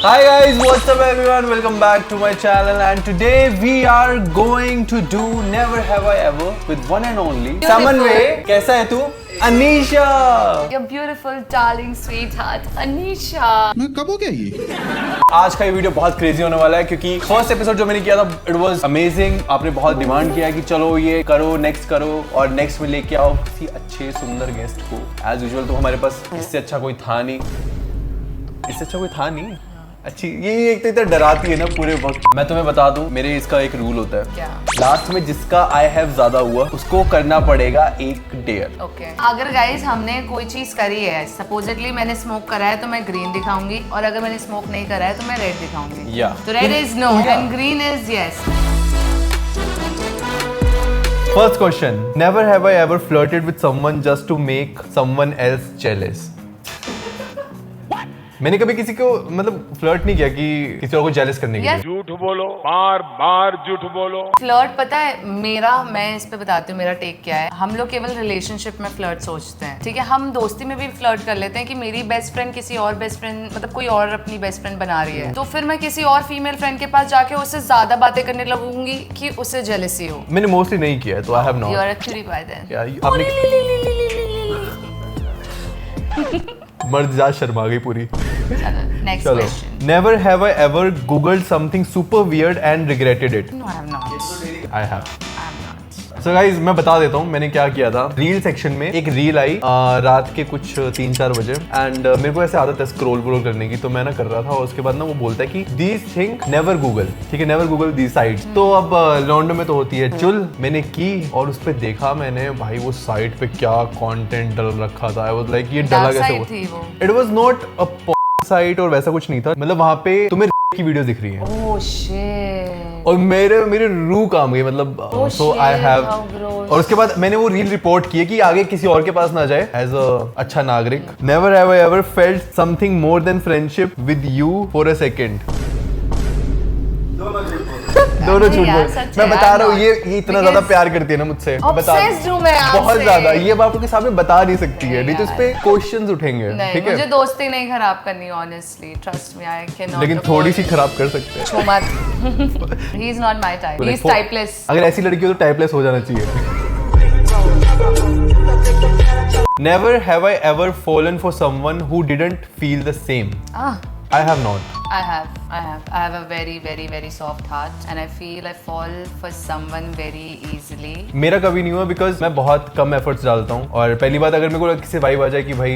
Hi guys, what's up everyone? Welcome back to my channel and today we are going to do Never Have I Ever with one and only Samanway. कैसा है तू? Anisha. You're beautiful, darling, sweetheart, Anisha. मैं कब हो गया ये? आज का ये वीडियो बहुत क्रेजी होने वाला है क्योंकि फर्स्ट एपिसोड जो मैंने किया था इट वाज अमेजिंग. आपने बहुत डिमांड किया कि चलो ये करो, नेक्स्ट करो और नेक्स्ट में लेके आओ किसी अच्छे सुंदर गेस्ट को. एज यूजुअल तो हमारे पास इससे अच्छा कोई था नहीं. अच्छी ये एक तो इतना डराती है ना पूरे वक्त. मैं तुम्हें बता दूं मेरे इसका एक रूल होता है. क्या? लास्ट में जिसका आई हैव ज्यादा हुआ उसको करना पड़ेगा एक डेयर. ओके. अगर गाइस हमने कोई चीज करी है, सपोजिटली मैंने स्मोक करा है तो मैं ग्रीन दिखाऊंगी और अगर मैंने स्मोक नहीं करा है तो मैं रेड दिखाऊंगी. या तो red is no and green is yes. First question. Never have I ever flirted with someone just to make someone else jealous. मैंने कभी किसी को मतलब फ्लर्ट नहीं किया कि किसी और को जेलस करने के लिए. झूठ बोलो, बार बार झूठ बोलो. फ्लर्ट पता है मैं इस पे बताती हूँ मेरा टेक क्या है. हम लोग केवल रिलेशनशिप में फ्लर्ट सोचते हैं, ठीक है. हम दोस्ती में भी फ्लर्ट कर लेते हैं कि मेरी बेस्ट फ्रेंड किसी और बेस्ट फ्रेंड मतलब कोई और अपनी बेस्ट फ्रेंड बना रही है तो फिर मैं किसी और फीमेल फ्रेंड के पास जाके उससे ज्यादा बातें करने लगूंगी कि उसे जेलसी हो. मैंने मोस्टली नहीं किया है तो I have not. You are actually by then. मर्द जात शर्मा गई पूरी. नेक्स्ट चलो. Question. Never have I ever googled something super weird and regretted it. No I have not. I have. So guys मैं बता देता हूँ मैंने क्या किया था. रील सेक्शन में एक रील आई रात के कुछ 3-4 बजे एंड मेरे को ऐसे आदत है स्क्रॉल करने की तो मैं ना कर रहा था और उसके बाद ना वो बोलता है कि दीज थिंग नेवर गूगल. ठीक है, नेवर गूगल दीज साइट्स. तो अब लॉन्डो में तो होती है चुल. मैंने की और उस पर देखा मैंने भाई वो साइट पे क्या कंटेंट डल रखा था. आई वाज लाइक ये डला कैसे हुआ. It was not a site और वैसा कुछ नहीं था. मतलब वहाँ पे तुम्हें की वीडियो दिख रही है. Oh shit. और मेरे रूह काम गई मतलब. सो आई हैव. और उसके बाद मैंने वो रील रिपोर्ट की है कि आगे किसी और के पास ना जाए एज अ अच्छा नागरिक. Never have I ever felt something more than friendship with you for a second. दोनों झूठ बोल. मैं बता रहा हूँ ये इतना ज्यादा प्यार करती है ना मुझसे. Obsessed हूँ मैं आपसे. बहुत ज्यादा. ये बात आपके सामने बता नहीं सकती है नहीं तो इस पे क्वेश्चंस उठेंगे. ठीक है, मुझे दोस्ती नहीं खराब करनी honestly. Trust me I can not. लेकिन थोड़ी सी खराब कर सकते हैं. छो मत. He is not my type. He is typeless. अगर ऐसी लड़की हो तो टाइपलेस हो जाना चाहिए. Never have I ever fallen for someone who didn't feel the same. I have not. I have a very very very soft heart and I feel I fall for someone very easily. मेरा कभी नहीं हुआ because मैं बहुत कम efforts डालता हूँ और पहली बात अगर मेरे को किसी वाइब आ जाए कि भाई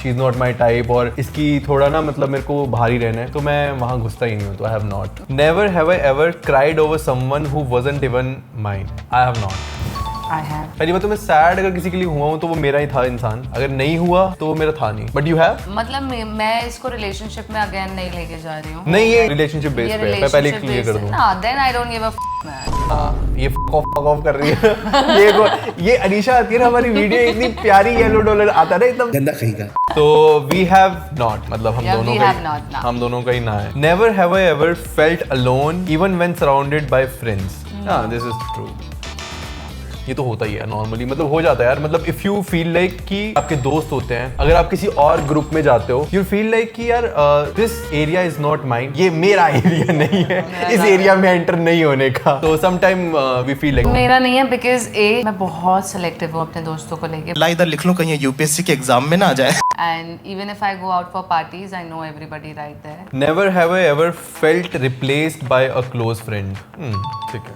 she is not my type और इसकी थोड़ा ना मतलब मेरे को भारी रहना है तो मैं वहाँ घुसता ही नहीं हूँ. तो I have not. Never have I ever cried over someone who wasn't even mine. I have not. I have. पहली बात तो मैं सैड अगर किसी के लिए हुआ हूँ तो वो मेरा ही था इंसान. अगर नहीं हुआ तो वो मेरा था नहीं. But you have. मतलब मैं इसको रिलेशनशिप में अगेन नहीं लेके जा रही हूँ. नहीं ये रिलेशनशिप बेस पे है. मैं पहले क्लियर कर दूँ. Then I don't give a man. ये fuck off कर रही है. ये अनीशा आती है ना हमारी वीडियो इतनी प्यारी येलो डॉलर आता है ना एकदम गंदा कहेगा. तो वी हैव नॉट मतलब हम दोनों का ही ना है. Never have I ever felt alone even when surrounded by friends. हां दिस इज ट्रू. ये तो होता ही है नॉर्मली. मतलब हो जाता है यार. मतलब इफ यू फील लाइक कि आपके दोस्त होते हैं अगर आप किसी और ग्रुप में जाते हो यू फील लाइक कि यार this area is not mine. ये मेरा एरिया नहीं है. इस एरिया में एंटर नहीं होने का. तो some time we feel like मेरा नहीं है बिकॉज मैं बहुत सिलेक्टिव हूँ अपने दोस्तों को लेके. ला इधर लिख लो कहीं यूपीएससी के एग्जाम में ना आ जाए. And even if I go out for parties, I know everybody right there. Never have I ever felt replaced by a close friend. ठीक है.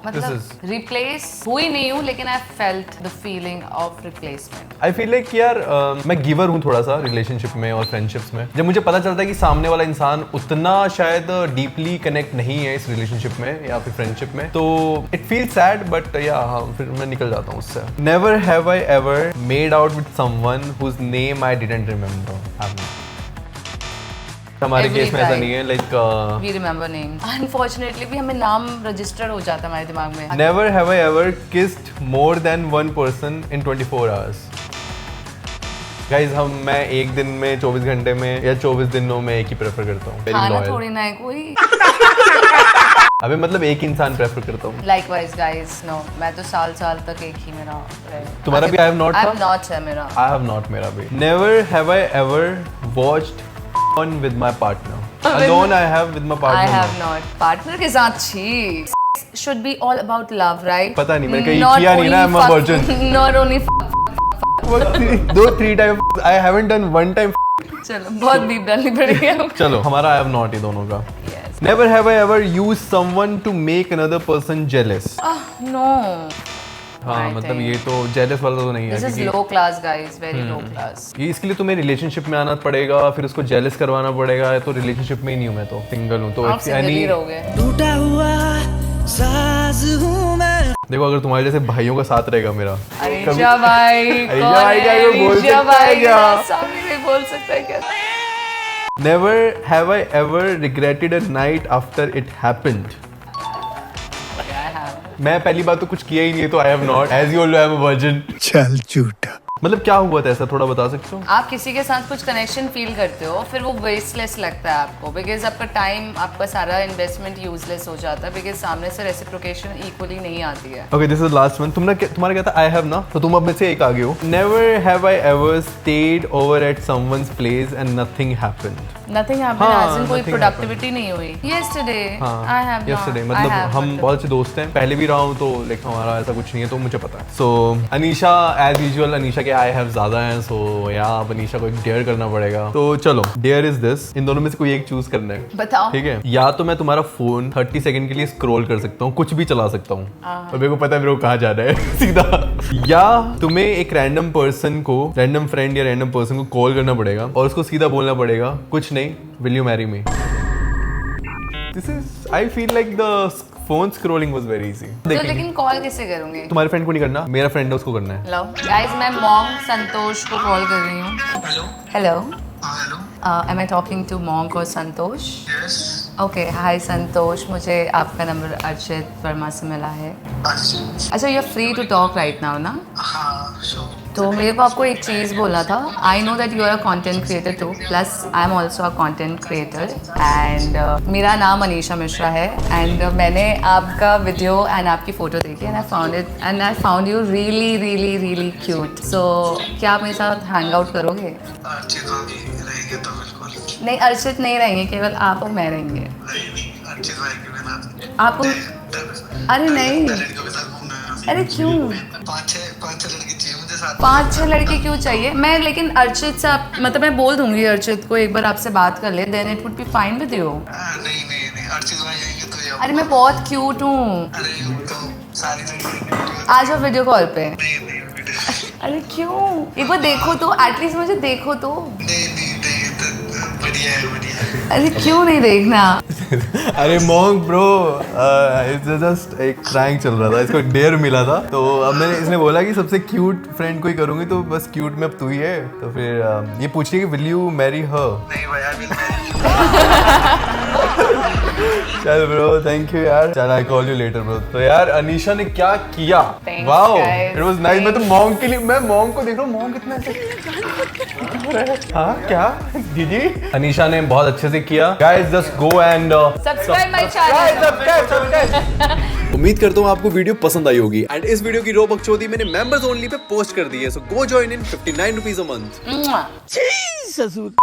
मतलब रिप्लेस हुई नहीं हूँ लेकिन I felt the feeling of replacement. I feel like यार मैं giver हूँ थोड़ा सा रिलेशनशिप में और फ्रेंडशिप्स में. जब मुझे पता चलता है कि सामने वाला इंसान उतना शायद डीपली कनेक्ट नहीं है इस रिलेशनशिप में या फिर फ्रेंडशिप में तो इट फील सैड बट या हाँ फिर मैं निकल जाता हूँ उससे. Never have I ever made out with someone whose name I didn't remember. हमारे केस में ऐसा नहीं है. Like we remember name. Unfortunately भी हमें नाम रजिस्टर हो जाता है हमारे दिमाग में. Never have I ever kissed more than one person in 24 hours. Guys मैं एक दिन में 24 घंटे में या 24 दिनों में एक ही प्रेफर करता हूँ. खाना थोड़ी ना है कोई. अबे मतलब एक इंसान प्रेफर करता हूँ. Likewise guys, no, मैं तो साल तक एक ही मेरा रहे. तुम्हारा भी I have not था? I have not है मेरा. I have not मेरा भी. Never have I ever watched on with my partner. Alone I have with my partner. I have not. Partner के साथ छी. Should be all about love, right? पता नहीं, मैंने कहीं किया नहीं ना, I'm a virgin. Not only three times. I haven't done one time. चलो बहुत डीप डालनी पड़ेगी अब. चलो हमारा I have not ये दोनों का. Yes. Never have I ever used someone to make another person jealous. No. हाँ I मतलब think. ये तो jealous वाला तो नहीं है This is क्योंकि low class, guys. Very low class. ये इसके लिए तुम्हें रिलेशनशिप में आना पड़ेगा, फिर उसको जेलस करवाना पड़ेगा. तो रिलेशनशिप में ही नहीं हूँ मैं, तो सिंगल हूँ. तो आप सिंगल ही रहोगे. टूटा हुआ साज हूँ मैं. देखो अगर तुम्हारे जैसे भाइयों का साथ रहेगा मेरा. अनीशा भाई अनीशा भाई क्या ये बोल अनीशा सकता है भाई क्या? सामने नहीं बोल सकता है क्या? Never have I ever regretted a night after it happened. मैं पहली बात तो कुछ किया ही नहीं है, तो I have not. As you all know, I am a virgin. चल झूठा. मतलब क्या हुआ था ऐसा, थोड़ा बता सकते हो? आप किसी के साथ कुछ कनेक्शन फील करते हो, फिर वो वेस्टलेस लगता है आपको, बिकॉज आपका टाइम, आपका सारा इन्वेस्टमेंट यूजलेस हो जाता है, बिकॉज सामने से रेसिप्रोकेशन इक्वली नहीं आती है. Okay, this is last one. तुम्हारा क्या था? I have ना, तो तुम अब में से एक आगे हो. Never have I ever stayed over at someone's place and nothing happened. Nothing happened, हाँ, एज इन कोई nothing प्रोडक्टिविटी नहीं हुई. यस्टरडे आई हैव yesterday मतलब हम बहुत अच्छे दोस्त हैं, पहले भी रहा हूँ, तो लाइक हमारा ऐसा कुछ नहीं है, तो मुझे पता है. सो अनीशा एज यूजुअल, अनीशा के आई हैव ज्यादा हैं, सो यार अब अनीशा को एक डेयर करना पड़ेगा. तो चलो डेयर इज दिस, इन दोनों में से कोई एक चूज करना है. बताओ. ठीक है, या तो मैं तुम्हारा फोन 30 सेकंड के लिए स्क्रॉल कर सकता हूँ, कुछ भी चला सकता हूँ, और मेरे को पता है मेरे को कहाँ जाना है सीधा. या तुम्हें एक रैंडम पर्सन को, रैंडम फ्रेंड या रैंडम पर्सन को कॉल करना पड़ेगा और उसको सीधा बोलना पड़ेगा कुछ नहीं, will you marry me. This is, I feel like the phone scrolling was very easy. तो लेकिन कॉल किसे करूंगी? तुम्हारे फ्रेंड को नहीं करना, मेरा फ्रेंड है उसको करना है. लो गाइस, मैं मॉन्क संतोष को कॉल कर रही हूँ. Hello. Am I talking to monk और संतोष? ओके, हाय संतोष, मुझे आपका नंबर अर्चित वर्मा से मिला है. अच्छा, you are free to talk right now ना? तो मेरे को आपको एक चीज़ बोलना था. I know that you are a content creator too, plus I am also a content creator, and मेरा नाम अनीशा मिश्रा है, एंड मैंने आपका वीडियो एंड आपकी फ़ोटो देखी, and I found you really really really cute. So क्या आप मेरे साथ हैंग आउट करोगे? नहीं, अर्चित नहीं रहेंगे, केवल आप और मैं रहेंगे. आप अरे नहीं, अरे क्यों? 5-6 लड़के क्यों चाहिए? मैं लेकिन अर्चित से आप, मतलब मैं बोल दूंगी अर्चित को एक बार आपसे बात कर ले, then it would be fine with you. नहीं अर्चित भाई आएंगे तो अरे मैं बहुत क्यूट हूँ. सारी लड़कियां आ जाओ वीडियो कॉल पे. नहीं अरे क्यों? एक बार देखो तो, एटलीस्ट मुझे देखो तो. बढ़िया है. अरे क्यों नहीं देखना? अरे मॉन्क ब्रो, इट्स जस्ट एक प्रैंक चल रहा था, इसको डेयर मिला था, तो अब मैंने, इसने बोला कि सबसे क्यूट फ्रेंड को ही करूंगी, तो बस क्यूट में अब तू ही है, तो फिर ये पूछ रही है कि विल यू मैरी हर. नहीं भाई, आई विल मैरी. चल ब्रो, थैंक यू यार. चल I call you later bro. तो यार अनीशा ने क्या किया, Thanks, wow, guys. It was nice. मैं तो मॉन्क के लिए, मैं मॉन्क को देख रहा हूँ, मॉन्क कितना हाँ क्या दीदी. अनीशा ने बहुत अच्छे से किया. Guys just go and subscribe my channel. उम्मीद करता हूँ आपको वीडियो पसंद आई होगी, एंड इस वीडियो की रो बकचोदी मैंने मेंबर्स ओनली पे पोस्ट कर दी है, so go join in. 59 rupees a month.